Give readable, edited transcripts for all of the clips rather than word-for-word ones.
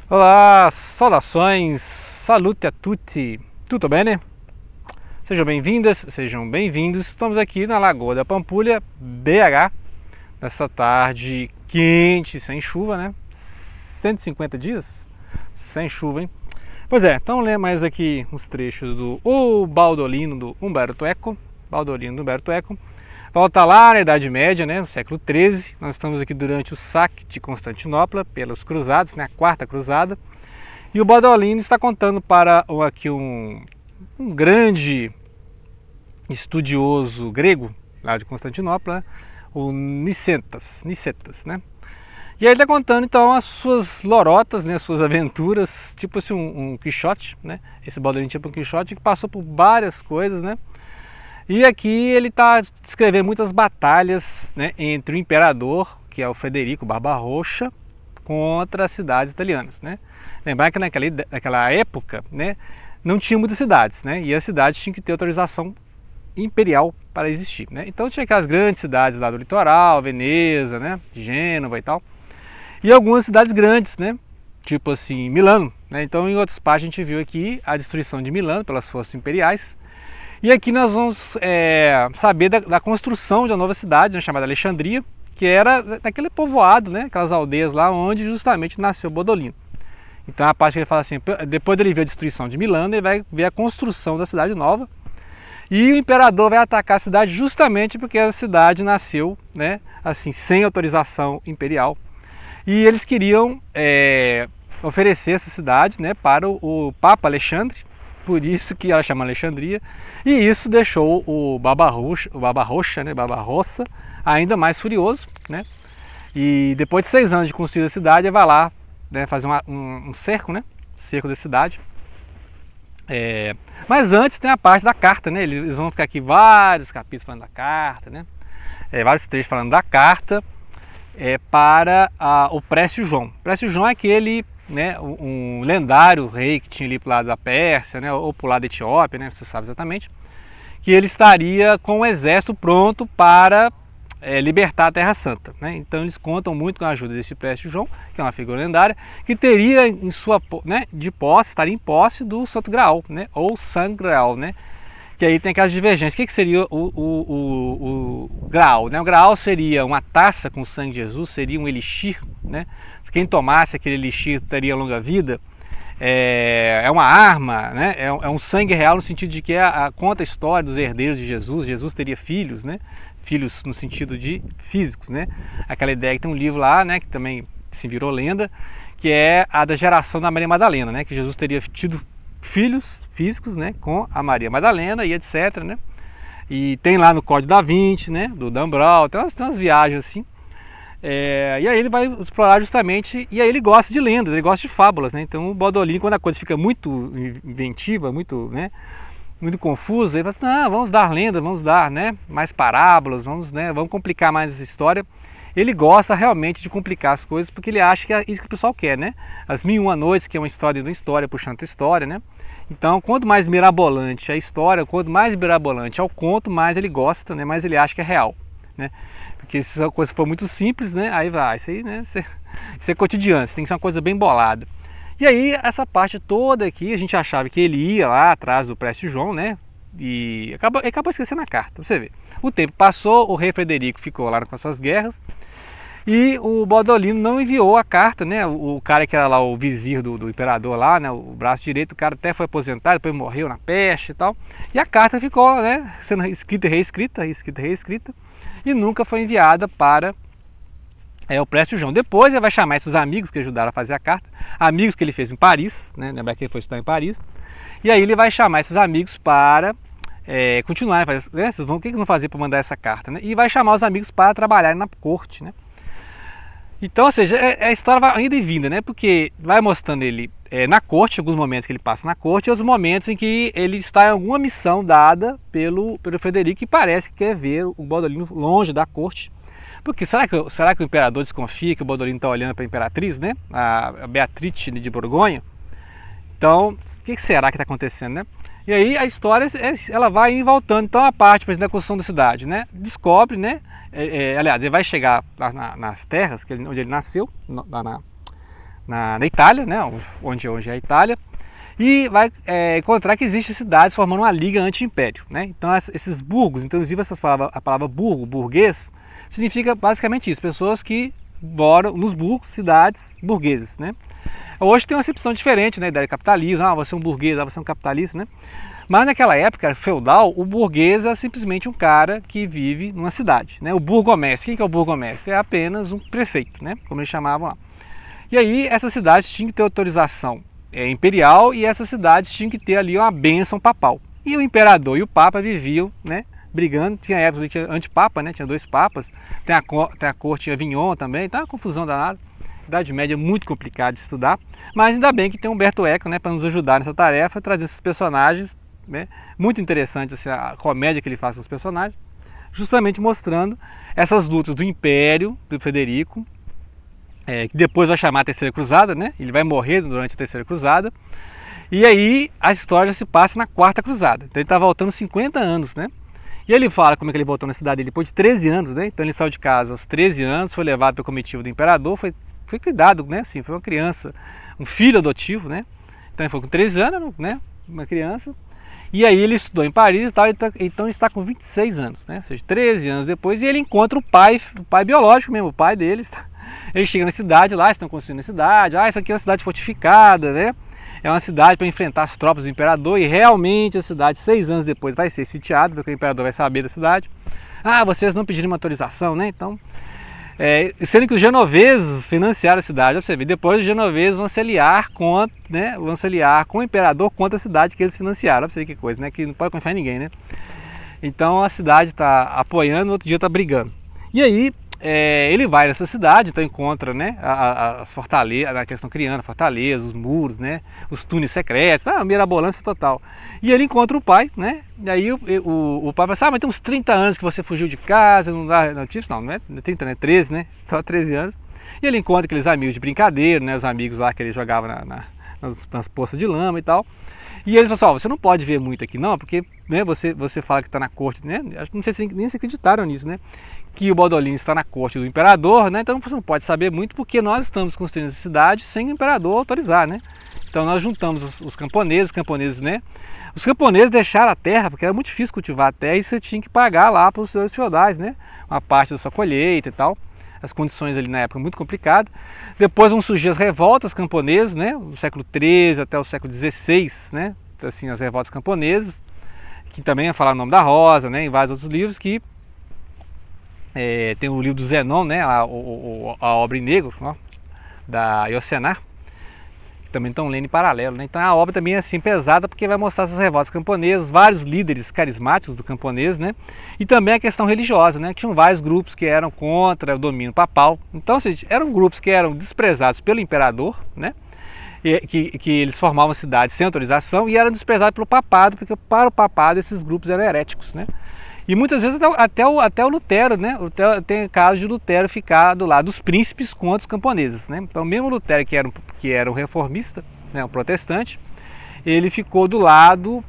Olá, saudações, salute a tutti, tudo bem, né? Sejam bem-vindas, sejam bem-vindos. Estamos aqui na Lagoa da Pampulha, BH, nessa tarde quente, sem chuva, né? 150 dias sem chuva, hein? Pois é, então lê mais aqui uns trechos do O Baldolino do Umberto Eco, Baldolino do Umberto Eco. Volta lá na Idade Média, né, no século XIII. Nós estamos aqui durante o saque de Constantinopla pelos cruzados, né, a Quarta Cruzada. E o Baldolino está contando para aqui um grande estudioso grego lá de Constantinopla, o Nicetas, né? E aí ele está contando então as suas lorotas, né, as suas aventuras, tipo assim um Quixote, né? Esse Baldolino tipo um Quixote que passou por várias coisas, né? E aqui ele está descrevendo muitas batalhas, né, entre o imperador, que é o Frederico Barbarrossa, contra as cidades italianas, né? Lembrar que naquela época, né, não tinha muitas cidades, né? E as cidades tinham que ter autorização imperial para existir, né? Então tinha aquelas grandes cidades lá do litoral, Veneza, né, Gênova e tal. E algumas cidades grandes, né? Tipo assim, Milano, né? Então em outras partes a gente viu aqui a destruição de Milano pelas forças imperiais. E aqui nós vamos saber da construção de uma nova cidade, né, chamada Alexandria, que era daquele povoado, né, aquelas aldeias lá onde justamente nasceu Bodolino. Então a parte que ele fala assim, depois dele ver a destruição de Milano, ele vai ver a construção da cidade nova. E o imperador vai atacar a cidade justamente porque a cidade nasceu, né, assim, sem autorização imperial. E eles queriam oferecer essa cidade, né, para o Papa Alexandre, por isso que ela chama Alexandria, e isso deixou o Barbarrossa, né, Barbarossa, ainda mais furioso, né? E depois de 6 anos de construir a cidade, ele vai lá, né, fazer um cerco, né, cerco da cidade. Mas antes tem a parte da carta, né? Eles vão ficar aqui vários capítulos falando da carta, né? Vários trechos falando da carta para o Précio João. O Précio João é aquele, né, um lendário rei que tinha ali para o lado da Pérsia, né, ou para o lado da Etiópia, né, você sabe exatamente, que ele estaria com o exército pronto para libertar a Terra Santa, né? Então eles contam muito com a ajuda desse Précio João, que é uma figura lendária, que teria em sua, né, de posse, estaria em posse do Santo Graal, né, ou Santo Graal, né? Que aí tem aquelas divergências. O que seria o Graal, né? O Graal seria uma taça com o sangue de Jesus, seria um elixir, né? Quem tomasse aquele elixir teria longa vida. É uma arma, né? É um sangue real no sentido de que conta a história dos herdeiros de Jesus. Jesus teria filhos, né? Filhos no sentido de físicos, né? Aquela ideia que tem um livro lá, né, que também se virou lenda, que é a da geração da Maria Madalena, né? Que Jesus teria tido filhos físicos, né, com a Maria Madalena e etc, né? E tem lá no Código da Vinci, né, do Dan Brown, tem umas viagens assim. E aí ele vai explorar justamente, e aí ele gosta de lendas, ele gosta de fábulas, né? Então o Baldolino, quando a coisa fica muito inventiva, muito, né, muito confusa, ele fala assim, não, vamos dar lendas, vamos dar, né, mais parábolas, vamos complicar mais essa história. Ele gosta realmente de complicar as coisas porque ele acha que é isso que o pessoal quer, né? As Mil e Uma Noites, que é uma história de uma história puxando outra história, né? Então, quanto mais mirabolante a história, quanto mais mirabolante é o conto, mais ele gosta, né? Mais ele acha que é real, né? Porque se a coisa for muito simples, né? Aí vai, isso aí, né? Isso é cotidiano, isso tem que ser uma coisa bem bolada. E aí, essa parte toda aqui, a gente achava que ele ia lá atrás do Précio João, né? E acabou esquecendo a carta, você vê. O tempo passou, o rei Frederico ficou lá com as suas guerras, e o Baldolino não enviou a carta, né? O cara que era lá o vizir do imperador lá, né? O braço direito, o cara até foi aposentado, depois morreu na peste e tal. E a carta ficou, né, sendo escrita e reescrita, e nunca foi enviada para o Précio João. Depois ele vai chamar esses amigos que ajudaram a fazer a carta, amigos que ele fez em Paris, né? Lembra que ele foi estudar em Paris. E aí ele vai chamar esses amigos para continuar, né? O que eles vão fazer para mandar essa carta, né? E vai chamar os amigos para trabalharem na corte, né? Então, ou seja, a história vai ainda e vinda, né? Porque vai mostrando ele na corte, alguns momentos que ele passa na corte, e outros momentos em que ele está em alguma missão dada pelo Frederico, que parece que quer ver o Baldolino longe da corte. Porque será que o imperador desconfia que o Baldolino está olhando para a imperatriz, né? A Beatriz de Borgonha? Então, o que será que está acontecendo, né? E aí a história ela vai voltando. Então a parte, por exemplo, da construção da cidade, né? Descobre, né? Aliás, ele vai chegar lá nas terras onde ele nasceu, lá na Itália, né, onde é a Itália, e vai encontrar que existem cidades formando uma liga anti-império, né? Então esses burgos, inclusive a palavra burgo, burguês, significa basicamente isso, pessoas que moram nos burgos, cidades burgueses, né? Hoje tem uma acepção diferente, né, da capitalismo, você é um burguês, você é um capitalista, né? Mas naquela época feudal, o burguês é simplesmente um cara que vive numa cidade, né? O burgomestre, quem que é o burgomestre? É apenas um prefeito, né? Como eles chamavam lá. E aí essas cidades tinham que ter autorização imperial e essas cidades tinham que ter ali uma bênção papal. E o imperador e o papa viviam, né, brigando. Tinha épocas que tinha antipapa, né, tinha 2 papas. Tem a corte Avignon também, então é uma confusão danada. Idade Média é muito complicado de estudar, mas ainda bem que tem Humberto Eco, né, para nos ajudar nessa tarefa, trazer esses personagens, né, muito interessante assim, a comédia que ele faz com os personagens, justamente mostrando essas lutas do Império, do Frederico, que depois vai chamar a Terceira Cruzada, né? Ele vai morrer durante a Terceira Cruzada. E aí a história se passa na Quarta Cruzada. Então ele está voltando 50 anos, né? E ele fala como é que ele voltou na cidade dele depois de 13 anos, né? Então ele saiu de casa aos 13 anos, foi levado pela comitiva do imperador, foi cuidado, né? Assim, foi uma criança, um filho adotivo, né? Então ele foi com 13 anos, né? Uma criança. E aí ele estudou em Paris e tal, então ele está com 26 anos, né? Ou seja, 13 anos depois, e ele encontra o pai biológico mesmo, o pai deles. Ele chega na cidade, lá estão construindo a cidade, isso aqui é uma cidade fortificada, né? É uma cidade para enfrentar as tropas do imperador, e realmente a cidade 6 anos depois vai ser sitiada, porque o imperador vai saber da cidade. Vocês não pediram uma autorização, né? Então, sendo que os genoveses financiaram a cidade, pra você ver, depois os genoveses vão se aliar com, né? Vão se aliar com o imperador contra a cidade que eles financiaram, pra você ver que coisa, né? Que não pode confiar em ninguém, né? Então a cidade está apoiando, no outro dia está brigando. E aí ele vai nessa cidade, então encontra, né, as fortalezas, que estão criando, fortalezas, os muros, né, os túneis secretos, a mirabolância total. E ele encontra o pai, né, e aí o pai fala mas tem uns 30 anos que você fugiu de casa, não dá notícia, não é 30, né, 13, né, só 13 anos. E ele encontra aqueles amigos de brincadeira, né, os amigos lá que ele jogava nas poças de lama e tal. E eles falam você não pode ver muito aqui não, porque, né, você fala que está na corte, né, não sei se nem se acreditaram nisso, né, que o Baudolin está na corte do imperador, né, então você não pode saber muito porque nós estamos construindo essa cidade sem o imperador autorizar, né. Então nós juntamos os camponeses, né, os camponeses deixaram a terra, porque era muito difícil cultivar a terra e você tinha que pagar lá para os seus feudais, né, uma parte da sua colheita e tal. As condições ali na época muito complicadas. Depois vão surgir as revoltas camponesas, né, do século XIII até o século XVI, né, assim, as revoltas camponesas, que também é falar o nome da Rosa, né, em vários outros livros, que tem o livro do Zenon, né, a obra em negro, ó, da Yourcenar, que também estão lendo em paralelo, né. Então a obra também é assim pesada porque vai mostrar essas revoltas camponesas, vários líderes carismáticos do camponês, né, e também a questão religiosa, né, que tinham vários grupos que eram contra o domínio papal. Então, eram grupos que eram desprezados pelo imperador, né, que eles formavam cidades sem autorização e eram desprezados pelo papado, porque para o papado esses grupos eram heréticos, né. E muitas vezes até o Lutero, né? Tem casos de Lutero ficar do lado dos príncipes contra os camponeses, né? Então mesmo Lutero, que era um reformista, né, um protestante, ele ficou do lado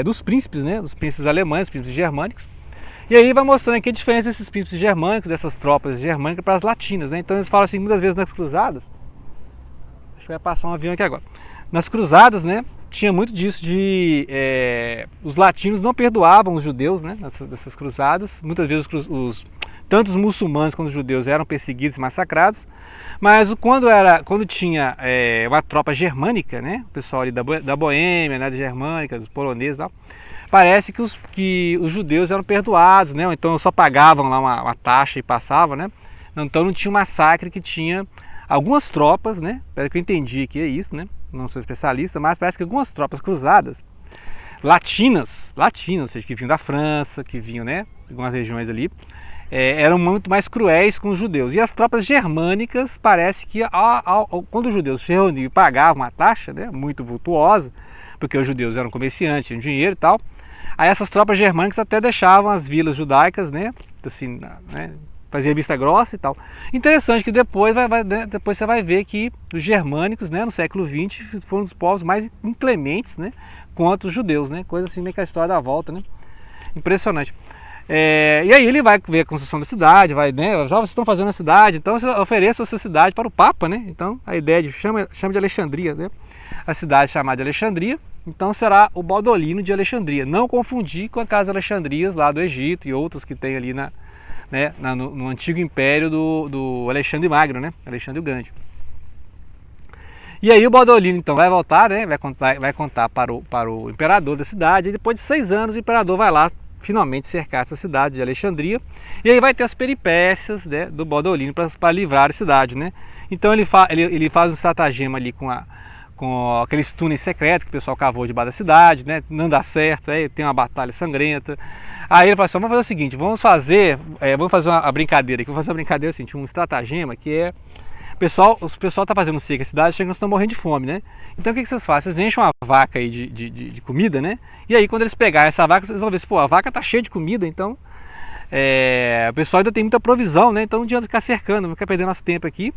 dos príncipes, né? Dos príncipes alemães, dos príncipes germânicos. E aí vai mostrando aqui a diferença desses príncipes germânicos, dessas tropas germânicas para as latinas, né? Então eles falam assim, muitas vezes nas cruzadas, acho que vai passar um avião aqui agora, nas cruzadas, né? Tinha muito disso os latinos não perdoavam os judeus, né, nessas cruzadas. Muitas vezes tanto os muçulmanos quanto os judeus eram perseguidos e massacrados. Mas quando tinha uma tropa germânica, né, o pessoal ali da Boêmia, né, da Germânica, dos poloneses e tal, parece que os judeus eram perdoados, né, ou então só pagavam lá uma taxa e passavam, né. Então não tinha um massacre que tinha algumas tropas, né, pelo que eu entendi que é isso, né, não sou especialista, mas parece que algumas tropas cruzadas, latinas, ou seja, que vinham da França, que vinham, né, de algumas regiões ali, eram muito mais cruéis com os judeus. E as tropas germânicas, parece que quando os judeus se reuniam e pagavam uma taxa, né, muito vultuosa, porque os judeus eram comerciantes, tinham dinheiro e tal, aí essas tropas germânicas até deixavam as vilas judaicas, né, assim, né, fazia vista grossa e tal. Interessante que depois você vai ver que os germânicos, né, no século XX foram os povos mais inclementes, né, contra os judeus, né, coisa assim meio que a história da volta, né, impressionante. E aí ele vai ver a construção da cidade, vai, né? Já vocês estão fazendo a cidade, então você ofereça a sua cidade para o Papa, né? Então a ideia de chama de Alexandria, né? A cidade chamada de Alexandria, então será o Baudolino de Alexandria. Não confundir com a Casa Alexandrias lá do Egito e outras que tem ali no antigo império do Alexandre Magno, né? Alexandre o Grande. E aí o Baudolino então vai voltar, né? Vai contar para o imperador da cidade, e depois de 6 anos o imperador vai lá finalmente cercar essa cidade de Alexandria, e aí vai ter as peripécias, né, do Baudolino para livrar a cidade, né? Então ele faz um estratagema ali com aqueles túneis secretos que o pessoal cavou debaixo da cidade, né? Não dá certo, aí tem uma batalha sangrenta. Aí ele fala assim, vamos fazer o seguinte, vamos fazer uma brincadeira aqui, vamos fazer uma brincadeira assim, um estratagema que é o pessoal tá fazendo seca a cidade, chega que nós estamos morrendo de fome, né? Então o que vocês fazem? Vocês enchem uma vaca aí de comida, né? E aí quando eles pegarem essa vaca, vocês vão ver se, pô, a vaca tá cheia de comida, então o pessoal ainda tem muita provisão, né? Então não adianta ficar cercando, não ficar perdendo nosso tempo aqui.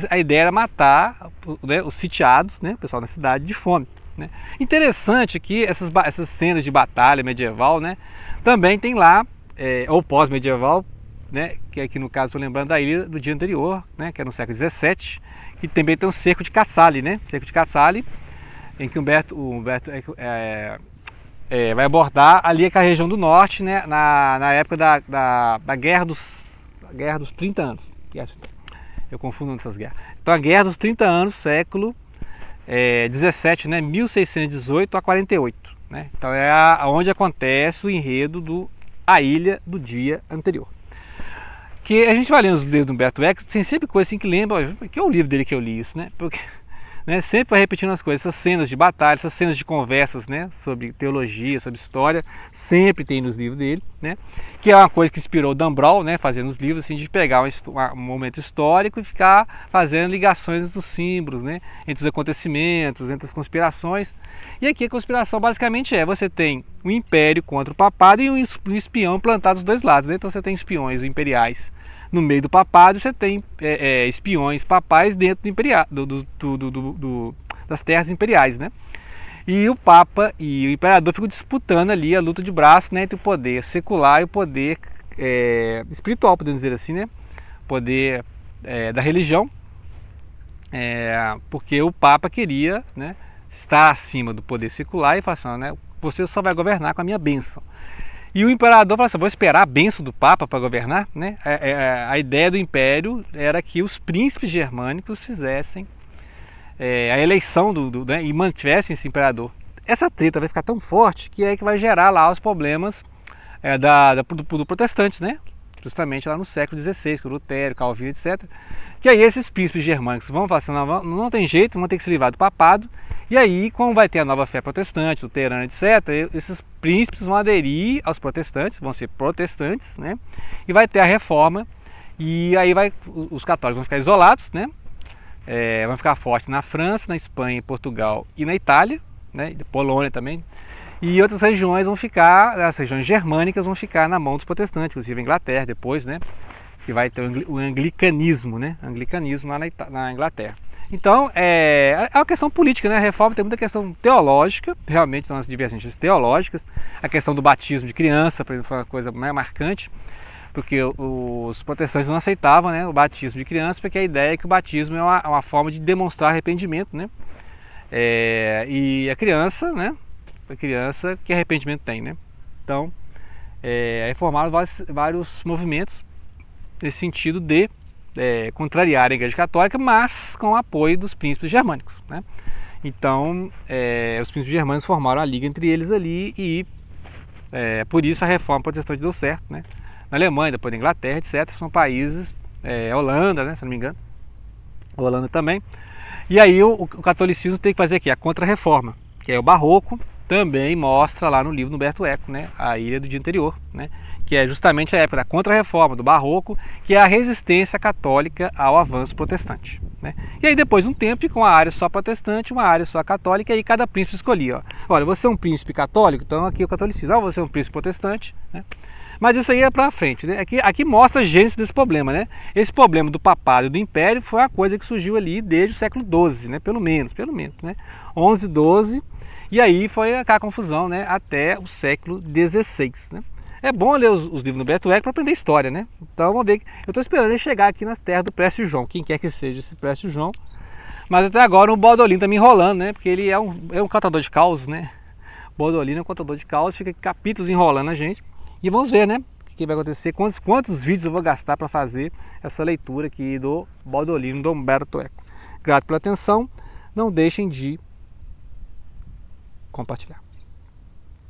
A ideia era matar, né, os sitiados, né? O pessoal da cidade de fome, né? Interessante que essas cenas de batalha medieval, né? Também tem lá, ou pós-medieval, né, que aqui no caso estou lembrando da ilha do dia anterior, né, que é no século XVII, e também tem o cerco de Casale, né, cerco de Casale, em que Humberto vai abordar ali a região do norte, né, na época da guerra dos 30 anos, eu confundo essas guerras. Então a guerra dos 30 anos, século 17, né, 1618 a 48, né, então é onde acontece o enredo A Ilha do Dia Anterior. Que a gente vai lendo os livros do Humberto Eco, tem sempre coisa assim que lembra, que é o livro dele que eu li isso, né? Porque, né, sempre vai repetindo as coisas, essas cenas de batalha, essas cenas de conversas, né, sobre teologia, sobre história, sempre tem nos livros dele, né? Que é uma coisa que inspirou o Dan Brown, né, fazendo os livros assim, de pegar um momento histórico e ficar fazendo ligações dos símbolos, né, entre os acontecimentos, entre as conspirações. E aqui a conspiração basicamente você tem um império contra o papado e um espião plantado dos dois lados, né? Então você tem espiões imperiais no meio do papado, e você tem espiões papais dentro das terras imperiais, né? E o Papa e o Imperador ficam disputando ali a luta de braço, né, entre o poder secular e o poder espiritual, podemos dizer assim, né? Poder da religião, porque o Papa queria, né, estar acima do poder secular e falar assim, né, você só vai governar com a minha bênção. E o imperador falou assim, vou esperar a bênção do Papa para governar, né? A ideia do império era que os príncipes germânicos fizessem a eleição né, e mantivessem esse imperador. Essa treta vai ficar tão forte que é que vai gerar lá os problemas do protestante, né? Justamente lá no século XVI, com Lutero, Calvino, etc. Que aí esses príncipes germânicos vão falar assim, não tem jeito, vão ter que se livrar do papado. E aí, como vai ter a nova fé protestante, luterana, etc., esses príncipes vão aderir aos protestantes, vão ser protestantes, né? E vai ter a reforma, e aí os católicos vão ficar isolados, né? Vão ficar fortes na França, na Espanha, em Portugal e na Itália, né? E Polônia também. E outras regiões as regiões germânicas vão ficar na mão dos protestantes, inclusive a Inglaterra depois, né? Que vai ter o anglicanismo, né? Anglicanismo lá na Inglaterra. Então, é uma questão política, né? A reforma tem muita questão teológica, realmente são as divergências teológicas. A questão do batismo de criança, por exemplo, foi uma coisa mais marcante, porque os protestantes não aceitavam, né, o batismo de criança, porque a ideia é que o batismo é uma forma de demonstrar arrependimento, né? E a criança, né? A criança, que arrependimento tem, né? Então, aí formaram vários movimentos nesse sentido de contrariar a Igreja Católica, mas com o apoio dos príncipes germânicos, né? Então, os príncipes germânicos formaram a liga entre eles ali e por isso a reforma protestante deu certo, né? Na Alemanha, depois na Inglaterra, etc. São países, Holanda, né, se não me engano, Holanda também. E aí o catolicismo tem que fazer aqui a contra-reforma, que é o barroco, também mostra lá no livro do Humberto Eco, né, A Ilha do Dia Anterior, né? Que é justamente a época da contra-reforma, do barroco, que é a resistência católica ao avanço protestante, né? E aí depois de um tempo ficou uma área só protestante, uma área só católica, e aí cada príncipe escolhia, ó, olha, você é um príncipe católico, então aqui é o catolicismo, você é um príncipe protestante, né? Mas isso aí é para frente, né? Aqui mostra a gênese desse problema, né? Esse problema do papado e do império foi uma coisa que surgiu ali desde o século XII, né? Pelo menos, né? 11, 12, e aí foi aquela confusão, né? Até o século XVI, né? É bom ler os livros do Humberto Eco para aprender história, né? Então vamos ver. Eu estou esperando ele chegar aqui nas terras do Précio João, quem quer que seja esse Précio João. Mas até agora o Baldolino está me enrolando, né? Porque ele é um catador de causos, né? O Baldolino é um catador de causos, fica capítulos enrolando a gente. E vamos ver, né? O que vai acontecer, quantos vídeos eu vou gastar para fazer essa leitura aqui do Baldolino, do Humberto Eco. Grato pela atenção, não deixem de compartilhar.